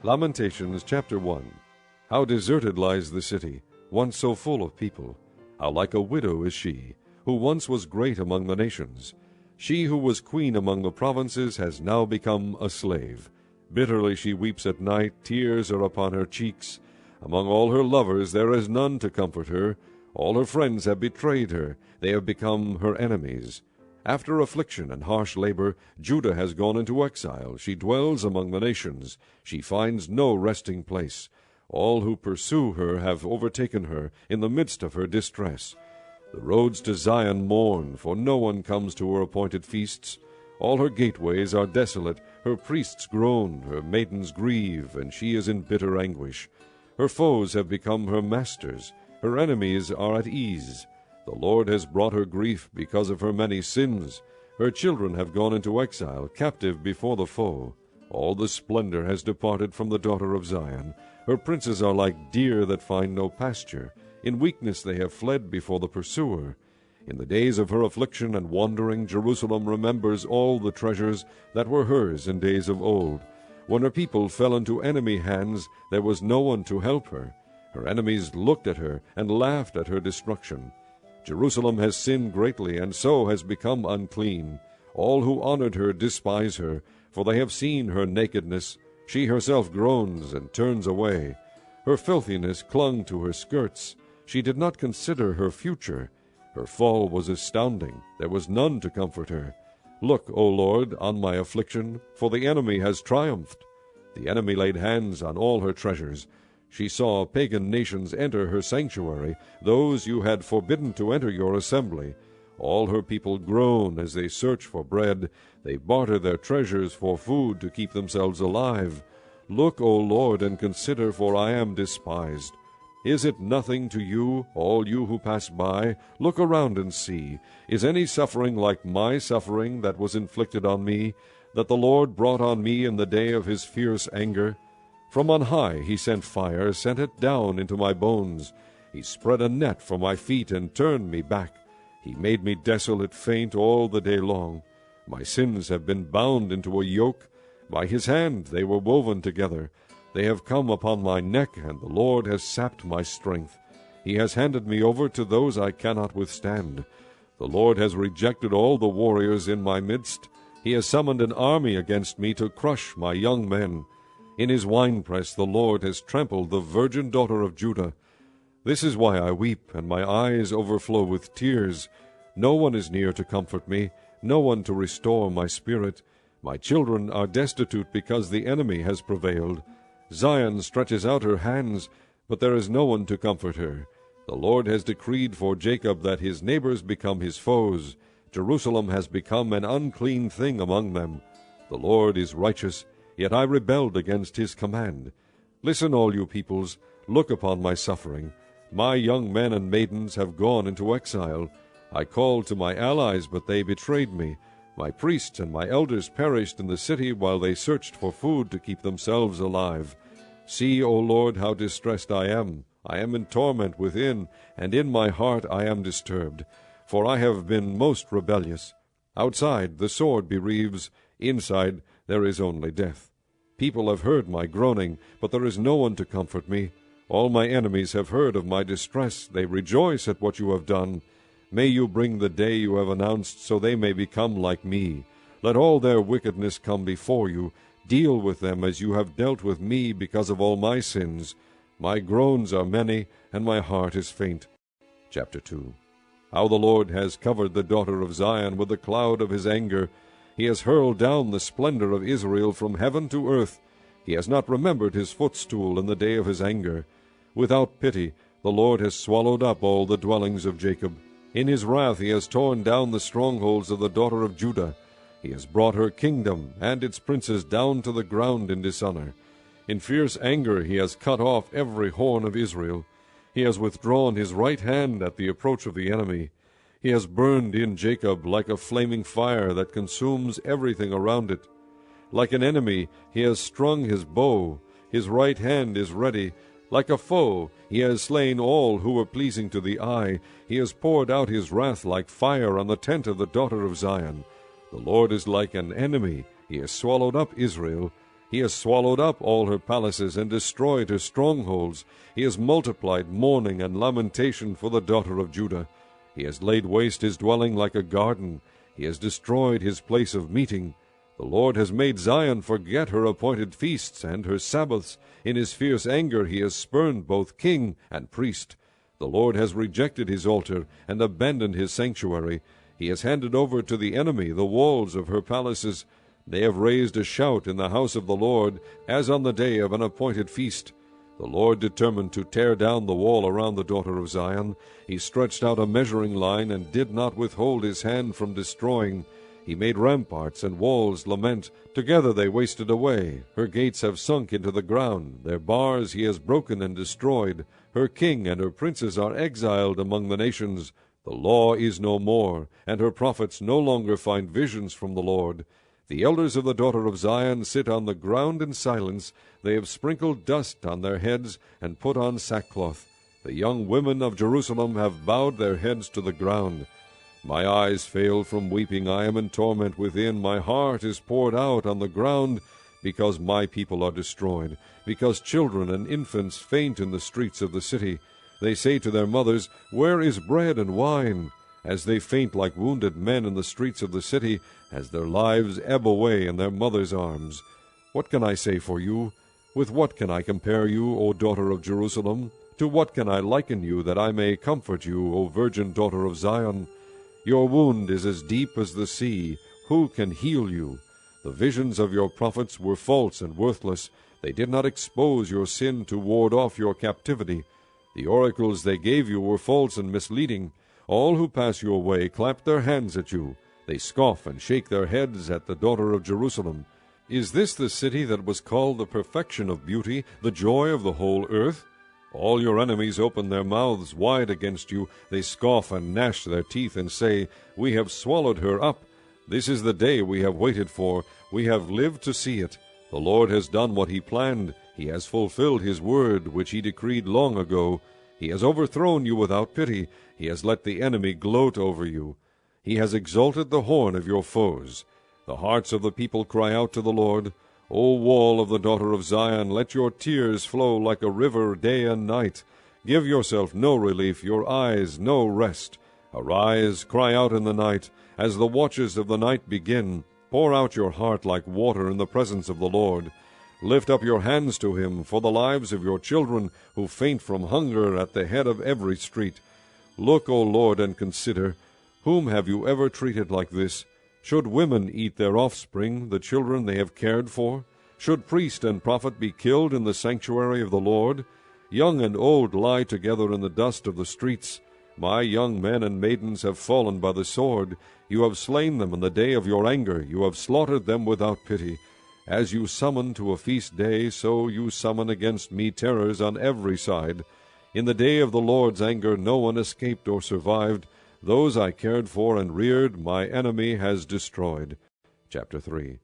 Lamentations chapter 1. How deserted lies the city, once so full of people! How like a widow is she, who once was great among the nations! She who was queen among the provinces has now become a slave. Bitterly she weeps at night, tears are upon her cheeks. Among all her lovers there is none to comfort her. All her friends have betrayed her, they have become her enemies. After affliction and harsh labor, Judah has gone into exile. She dwells among the nations. She finds no resting place. All who pursue her have overtaken her in the midst of her distress. The roads to Zion mourn, for no one comes to her appointed feasts. All her gateways are desolate. Her priests groan, her maidens grieve, and she is in bitter anguish. Her foes have become her masters. Her enemies are at ease. The Lord has brought her grief because of her many sins. Her children have gone into exile, captive before the foe. All the splendor has departed from the daughter of Zion. Her princes are like deer that find no pasture. In weakness they have fled before the pursuer. In the days of her affliction and wandering, Jerusalem remembers all the treasures that were hers in days of old. When her people fell into enemy hands, there was no one to help her. Her enemies looked at her and laughed at her destruction. Jerusalem has sinned greatly, and so has become unclean. All who honored her despise her, for they have seen her nakedness. She herself groans and turns away. Her filthiness clung to her skirts. She did not consider her future. Her fall was astounding. There was none to comfort her. Look, O Lord, on my affliction, for the enemy has triumphed. The enemy laid hands on all her treasures. She saw pagan nations enter her sanctuary, those you had forbidden to enter your assembly. All her people groan as they search for bread. They barter their treasures for food to keep themselves alive. Look, O Lord, and consider, for I am despised. Is it nothing to you, all you who pass by? Look around and see. Is any suffering like my suffering that was inflicted on me, that the Lord brought on me in the day of his fierce anger? From on high he sent fire, sent it down into my bones. He spread a net for my feet and turned me back. He made me desolate, faint all the day long. My sins have been bound into a yoke. By his hand they were woven together. They have come upon my neck, and the Lord has sapped my strength. He has handed me over to those I cannot withstand. The Lord has rejected all the warriors in my midst. He has summoned an army against me to crush my young men. In his winepress the Lord has trampled the virgin daughter of Judah. This is why I weep, and my eyes overflow with tears. No one is near to comfort me, no one to restore my spirit. My children are destitute because the enemy has prevailed. Zion stretches out her hands, but there is no one to comfort her. The Lord has decreed for Jacob that his neighbors become his foes. Jerusalem has become an unclean thing among them. The Lord is righteous, yet I rebelled against his command. Listen, all you peoples, look upon my suffering. My young men and maidens have gone into exile. I called to my allies, but they betrayed me. My priests and my elders perished in the city while they searched for food to keep themselves alive. See, O Lord, how distressed I am. I am in torment within, and in my heart I am disturbed, for I have been most rebellious. Outside the sword bereaves, inside there is only death. People have heard my groaning, but there is no one to comfort me. All my enemies have heard of my distress. They rejoice at what you have done. May you bring the day you have announced, so they may become like me. Let all their wickedness come before you. Deal with them as you have dealt with me because of all my sins. My groans are many, and my heart is faint. Chapter 2. How the Lord has covered the daughter of Zion with the cloud of his anger. He has hurled down the splendor of Israel from heaven to earth. He has not remembered his footstool in the day of his anger. Without pity, the Lord has swallowed up all the dwellings of Jacob. In his wrath he has torn down the strongholds of the daughter of Judah. He has brought her kingdom and its princes down to the ground in dishonor. In fierce anger he has cut off every horn of Israel. He has withdrawn his right hand at the approach of the enemy. He has burned in Jacob like a flaming fire that consumes everything around it. Like an enemy he has strung his bow. His right hand is ready. Like a foe, he has slain all who were pleasing to the eye. He has poured out his wrath like fire on the tent of the daughter of Zion. The Lord is like an enemy. He has swallowed up Israel. He has swallowed up all her palaces and destroyed her strongholds. He has multiplied mourning and lamentation for the daughter of Judah. He has laid waste his dwelling like a garden. He has destroyed his place of meeting. The Lord has made Zion forget her appointed feasts and her Sabbaths. In his fierce anger he has spurned both king and priest. The Lord has rejected his altar and abandoned his sanctuary. He has handed over to the enemy the walls of her palaces. They have raised a shout in the house of the Lord, as on the day of an appointed feast. The Lord determined to tear down the wall around the daughter of Zion. He stretched out a measuring line and did not withhold his hand from destroying. He made ramparts and walls lament. Together they wasted away. Her gates have sunk into the ground. Their bars he has broken and destroyed. Her king and her princes are exiled among the nations. The law is no more, and her prophets no longer find visions from the Lord. The elders of the daughter of Zion sit on the ground in silence. They have sprinkled dust on their heads and put on sackcloth. The young women of Jerusalem have bowed their heads to the ground. My eyes fail from weeping. I am in torment within. My heart is poured out on the ground, because my people are destroyed, because children and infants faint in the streets of the city. They say to their mothers, Where is bread and wine? As they faint like wounded men in the streets of the city, as their lives ebb away in their mothers' arms. What can I say for you? With what can I compare you, O daughter of Jerusalem? To what can I liken you, that I may comfort you, O virgin daughter of Zion? Your wound is as deep as the sea. Who can heal you? The visions of your prophets were false and worthless. They did not expose your sin to ward off your captivity. The oracles they gave you were false and misleading. All who pass your way clap their hands at you. They scoff and shake their heads at the daughter of Jerusalem. Is this the city that was called the perfection of beauty, the joy of the whole earth? All your enemies open their mouths wide against you. They scoff and gnash their teeth and say, We have swallowed her up. This is the day we have waited for. We have lived to see it. The Lord has done what he planned. He has fulfilled his word, which he decreed long ago. He has overthrown you without pity. He has let the enemy gloat over you. He has exalted the horn of your foes. The hearts of the people cry out to the Lord. O wall of the daughter of Zion, let your tears flow like a river day and night. Give yourself no relief, your eyes no rest. Arise, cry out in the night, as the watches of the night begin. Pour out your heart like water in the presence of the Lord. Lift up your hands to him for the lives of your children, who faint from hunger at the head of every street. Look, O Lord, and consider, whom have you ever treated like this? Should women eat their offspring, the children they have cared for? Should priest and prophet be killed in the sanctuary of the Lord? Young and old lie together in the dust of the streets. My young men and maidens have fallen by the sword. You have slain them in the day of your anger. You have slaughtered them without pity. As you summon to a feast day, so you summon against me terrors on every side. In the day of the Lord's anger no one escaped or survived. Those I cared for and reared, my enemy has destroyed. Chapter 3.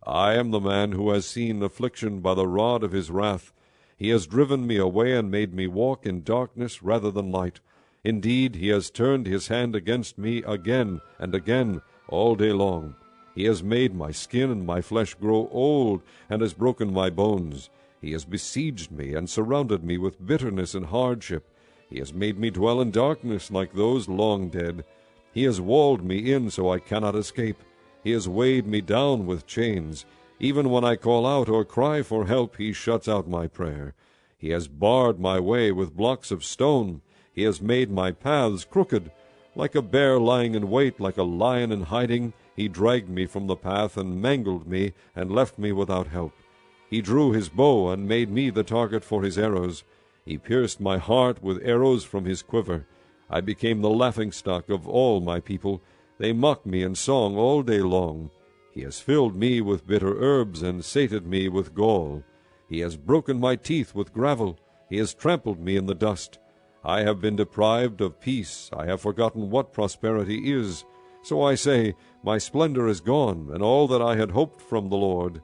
I am the man who has seen affliction by the rod of his wrath. He has driven me away and made me walk in darkness rather than light. Indeed, he has turned his hand against me again and again all day long. He has made my skin and my flesh grow old, and has broken my bones. He has besieged me and surrounded me with bitterness and hardship. He has made me dwell in darkness like those long dead. He has walled me in so I cannot escape. He has weighed me down with chains. Even when I call out or cry for help, he shuts out my prayer. He has barred my way with blocks of stone. He has made my paths crooked. Like a bear lying in wait, like a lion in hiding, he dragged me from the path and mangled me and left me without help. He drew his bow and made me the target for his arrows. He pierced my heart with arrows from his quiver. I became the laughingstock of all my people. They mocked me in song all day long. He has filled me with bitter herbs and sated me with gall. He has broken my teeth with gravel. He has trampled me in the dust. I have been deprived of peace. I have forgotten what prosperity is. So I say, my splendor is gone, and all that I had hoped from the Lord.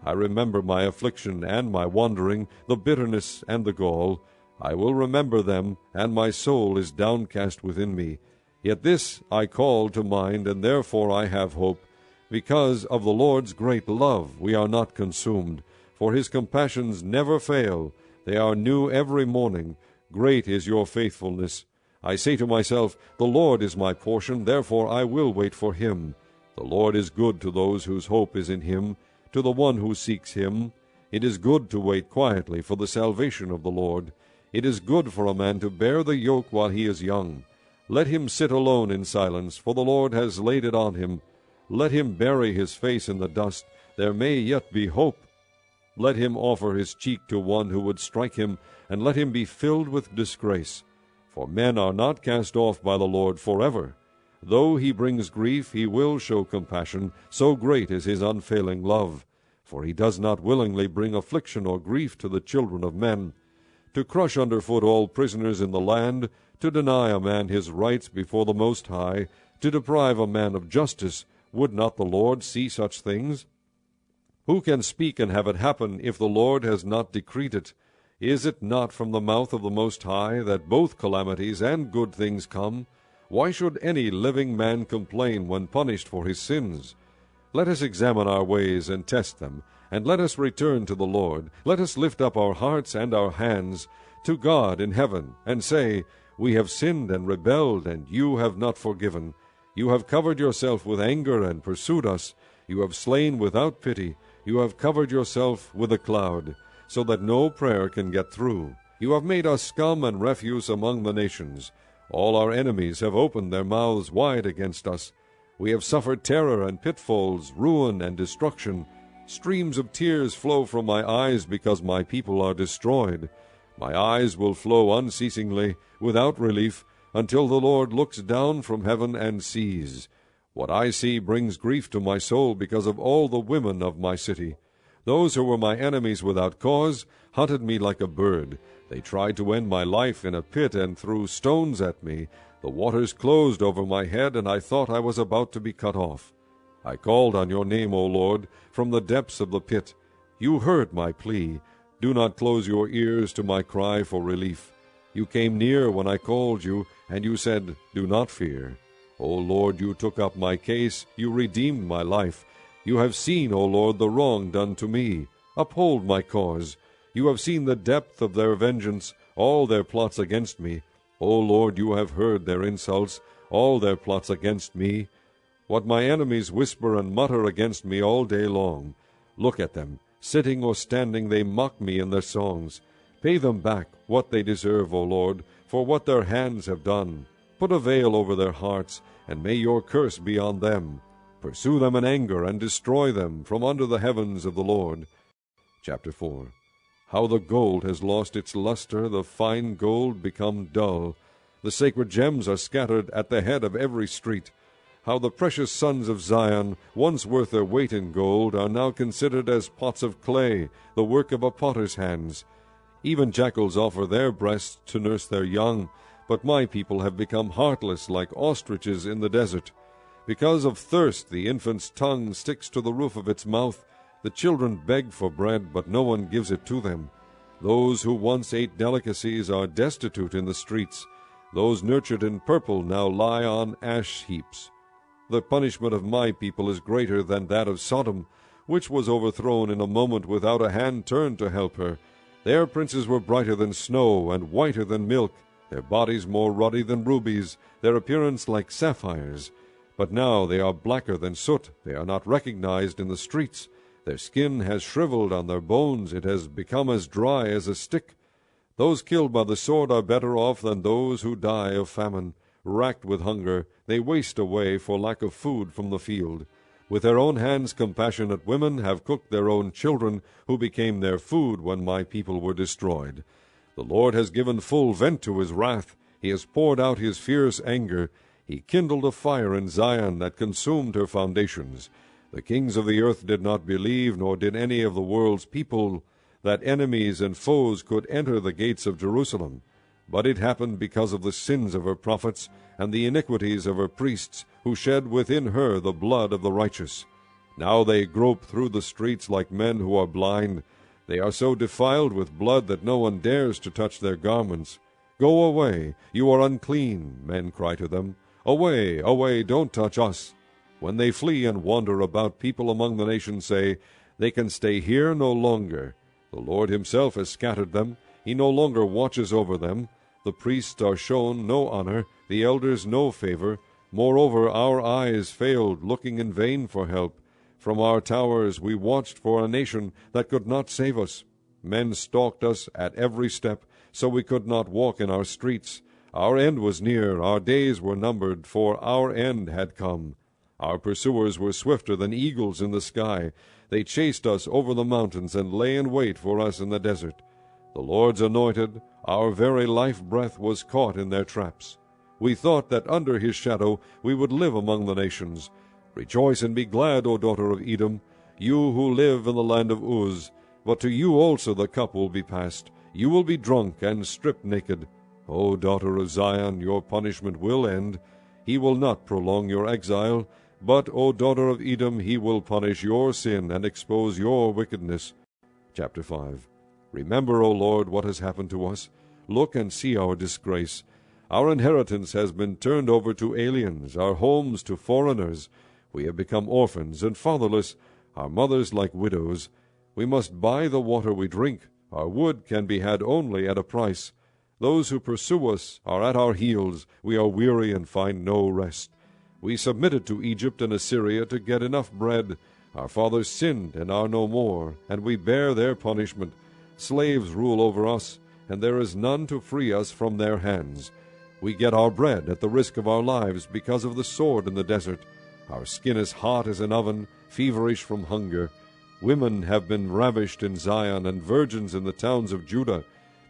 I remember my affliction and my wandering, the bitterness and the gall. I will remember them, and my soul is downcast within me. Yet this I call to mind, and therefore I have hope. Because of the Lord's great love we are not consumed, for his compassions never fail. They are new every morning. Great is your faithfulness. I say to myself, the Lord is my portion, therefore I will wait for him. The Lord is good to those whose hope is in him, to the one who seeks him. It is good to wait quietly for the salvation of the Lord. It is good for a man to bear the yoke while he is young. Let him sit alone in silence, for the Lord has laid it on him. Let him bury his face in the dust. There may yet be hope. Let him offer his cheek to one who would strike him, and let him be filled with disgrace. For men are not cast off by the Lord forever. Though he brings grief, he will show compassion, so great is his unfailing love. For he does not willingly bring affliction or grief to the children of men. To crush underfoot all prisoners in the land, to deny a man his rights before the Most High, to deprive a man of justice, would not the Lord see such things? Who can speak and have it happen if the Lord has not decreed it? Is it not from the mouth of the Most High that both calamities and good things come? Why should any living man complain when punished for his sins? Let us examine our ways and test them, and let us return to the Lord. Let us lift up our hearts and our hands to God in heaven, and say, We have sinned and rebelled, and you have not forgiven. You have covered yourself with anger and pursued us. You have slain without pity. You have covered yourself with a cloud, so that no prayer can get through. You have made us scum and refuse among the nations. All our enemies have opened their mouths wide against us. We have suffered terror and pitfalls, ruin and destruction. Streams of tears flow from my eyes because my people are destroyed. My eyes will flow unceasingly, without relief, until the Lord looks down from heaven and sees. What I see brings grief to my soul because of all the women of my city. Those who were my enemies without cause hunted me like a bird. They tried to end my life in a pit and threw stones at me. The waters closed over my head, and I thought I was about to be cut off. I called on your name, O Lord, from the depths of the pit. You heard my plea. Do not close your ears to my cry for relief. You came near when I called you, and you said, Do not fear. O Lord, you took up my case, you redeemed my life. You have seen, O Lord, the wrong done to me. Uphold my cause. You have seen the depth of their vengeance, all their plots against me. O Lord, you have heard their insults, all their plots against me. What my enemies whisper and mutter against me all day long. Look at them. Sitting or standing, they mock me in their songs. Pay them back what they deserve, O Lord, for what their hands have done. Put a veil over their hearts, and may your curse be on them. Pursue them in anger, and destroy them from under the heavens of the Lord. Chapter 4. How the gold has lost its luster, the fine gold become dull. The sacred gems are scattered at the head of every street. How the precious sons of Zion, once worth their weight in gold, are now considered as pots of clay, the work of a potter's hands. Even jackals offer their breasts to nurse their young, but my people have become heartless like ostriches in the desert. Because of thirst the infant's tongue sticks to the roof of its mouth. The children beg for bread, but no one gives it to them. Those who once ate delicacies are destitute in the streets. Those nurtured in purple now lie on ash heaps. The punishment of my people is greater than that of Sodom, which was overthrown in a moment without a hand turned to help her. Their princes were brighter than snow and whiter than milk, their bodies more ruddy than rubies, their appearance like sapphires. But now they are blacker than soot, they are not recognized in the streets. Their skin has shriveled on their bones, it has become as dry as a stick. Those killed by the sword are better off than those who die of famine. Racked with hunger, they waste away for lack of food from the field. With their own hands compassionate women have cooked their own children, who became their food when my people were destroyed. The Lord has given full vent to his wrath. He has poured out his fierce anger. He kindled a fire in Zion that consumed her foundations. The kings of the earth did not believe, nor did any of the world's people, that enemies and foes could enter the gates of Jerusalem. But it happened because of the sins of her prophets and the iniquities of her priests, who shed within her the blood of the righteous. Now they grope through the streets like men who are blind. They are so defiled with blood that no one dares to touch their garments. Go away, you are unclean, men cry to them. Away, away, don't touch us. When they flee and wander about, people among the nations say, They can stay here no longer. The Lord himself has scattered them. He no longer watches over them. The priests are shown no honor, the elders no favor. Moreover, our eyes failed, looking in vain for help. From our towers we watched for a nation that could not save us. Men stalked us at every step, so we could not walk in our streets. Our end was near, our days were numbered, for our end had come. Our pursuers were swifter than eagles in the sky. They chased us over the mountains and lay in wait for us in the desert. The Lord's anointed, our very life-breath was caught in their traps. We thought that under his shadow we would live among the nations. Rejoice and be glad, O daughter of Edom, you who live in the land of Uz. But to you also the cup will be passed. You will be drunk and stripped naked. O daughter of Zion, your punishment will end. He will not prolong your exile. But, O daughter of Edom, he will punish your sin and expose your wickedness. Chapter 5. Remember, O Lord, what has happened to us. Look and see our disgrace. Our inheritance has been turned over to aliens, our homes to foreigners. We have become orphans and fatherless, our mothers like widows. We must buy the water we drink. Our wood can be had only at a price. Those who pursue us are at our heels. We are weary and find no rest. We submitted to Egypt and Assyria to get enough bread. Our fathers sinned and are no more, and we bear their punishment. Slaves rule over us, and there is none to free us from their hands. We get our bread at the risk of our lives because of the sword in the desert. Our skin is hot as an oven, feverish from hunger. Women have been ravished in Zion, and virgins in the towns of Judah.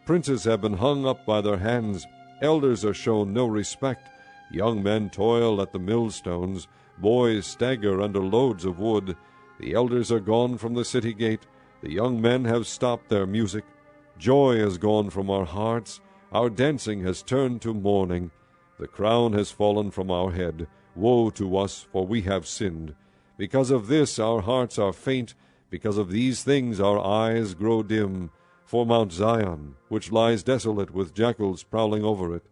Princes have been hung up by their hands. Elders are shown no respect. Young men toil at the millstones. Boys stagger under loads of wood. The elders are gone from the city gate. The young men have stopped their music. Joy is gone from our hearts. Our dancing has turned to mourning. The crown has fallen from our head. Woe to us, for we have sinned. Because of this our hearts are faint. Because of these things our eyes grow dim. For Mount Zion, which lies desolate with jackals prowling over it.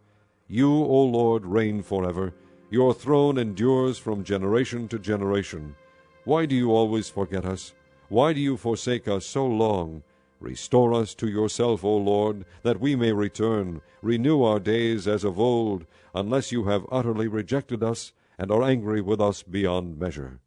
You, O Lord, reign forever. Your throne endures from generation to generation. Why do you always forget us? Why do you forsake us so long? Restore us to yourself, O Lord, that we may return. Renew our days as of old, unless you have utterly rejected us and are angry with us beyond measure.